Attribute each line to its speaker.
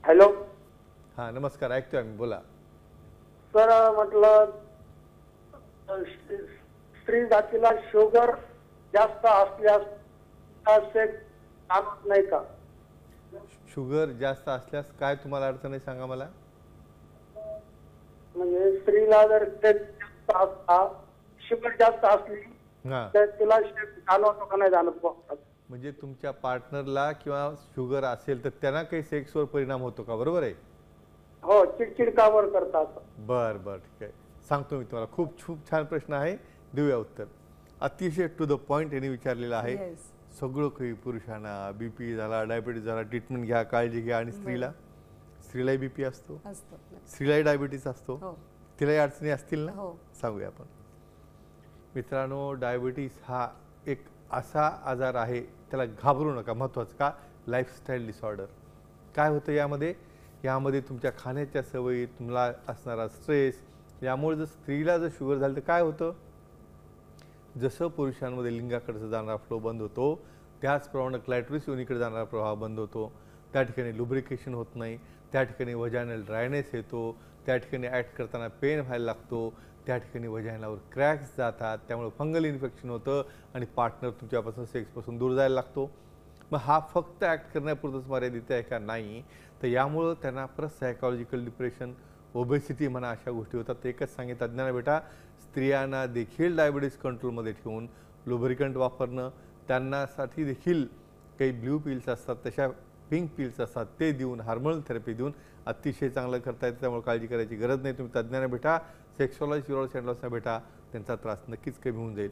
Speaker 1: Hello
Speaker 2: हां, नमस्कार. ऐकतोय आम्ही. बोला.
Speaker 1: सर, म्हटलं स्त्री जातीला शुगर जास्त असल्यास सेक्स चालत नाही का?
Speaker 2: शुगर जास्त असल्यास काय तुम्हाला अडचण आहे सांगा मला?
Speaker 1: म्हणजे स्त्रीला जर शुगर जास्त असली
Speaker 2: हां.
Speaker 1: तर तिला सेक्स जाणवतो का नाही जाणवत बघतात.
Speaker 2: म्हणजे तुमच्या पार्टनरला किंवा शुगर असेल तर त्यांना काही सेक्सवर परिणाम होतो का? बरोबर आहे?
Speaker 1: हो, चिडचिड का बरं करतात?
Speaker 2: बरं, बरं. ठीक आहे. सांगतो मी तुम्हाला. खूप खूप छान प्रश्न आहे. देऊया उत्तर. अतिशय टू द पॉइंट यांनी विचारलेला आहे.
Speaker 3: येस.
Speaker 2: सगळं काही पुरुषांना बीपी झाला, डायबिटीज झाला, ट्रीटमेंट घ्या, काळजी घ्या आणि स्त्रीला? स्त्रीलाही बीपी असतो,
Speaker 3: असतं.
Speaker 2: स्त्रीलाही डायबिटीज असतो,
Speaker 3: हो.
Speaker 2: तिलाही अडचणी असतील ना?
Speaker 3: हो.
Speaker 2: सांगूया आपण. मित्रांनो, डायबिटीज हा एक असा आजार आहे, त्याला घाबरू नका. महत्त्वाचं का? Lifestyle disorder. काय होतं यामध्ये? यामध्ये तुमच्या खाण्याच्या सवयी, तुम्हाला असणारा स्ट्रेस, यामुळे जर स्त्रीला जर शुगर झाली तर काय होतं? जसं पुरुषांमध्ये लिंगाकडचा जाणारा फ्लो बंद होतो, त्याचप्रमाणे क्लायटरिस योनीकडे जाणारा प्रवाह बंद होतो. त्या ठिकाणी लुब्रिकेशन होत नाही, त्या ठिकाणी वजायनल ड्रायनेस येतो, त्या ठिकाणी ॲक्ट करताना पेन व्हायला लागतो, त्या ठिकाणी वजायनावर क्रॅक्स जातात, त्यामुळे फंगल इन्फेक्शन होतं आणि पार्टनर तुमच्यापासून सेक्सपासून दूर जायला लागतो. मग हा फक्त ॲक्ट करण्यापुरतंच मर्यादित आहे का? नाही. तर यामुळं त्यांना परत सायकॉलॉजिकल डिप्रेशन, ओबेसिटी म्हणा, अशा गोष्टी होतात. तर एकच सांगेन तज्ज्ञांना, बेटा, स्त्रियांना देखील डायबिटीज कंट्रोलमध्ये ठेवून लुब्रिकंट वापरणं, त्यांनासाठी देखील काही ब्ल्यू पिल्स असतात, तशा पिंक पिल्स असतात, ते देऊन, हार्मोनल थेरपी देऊन अतिशय चांगलं करता येतं. त्यामुळे काळजी करायची गरज नाही. तुम्ही तज्ज्ञांना भेटा, सेक्सॉलॉजी, युरोलॉजिस्ट भेटा, त्यांचा त्रास नक्कीच कमी होऊन जाईल.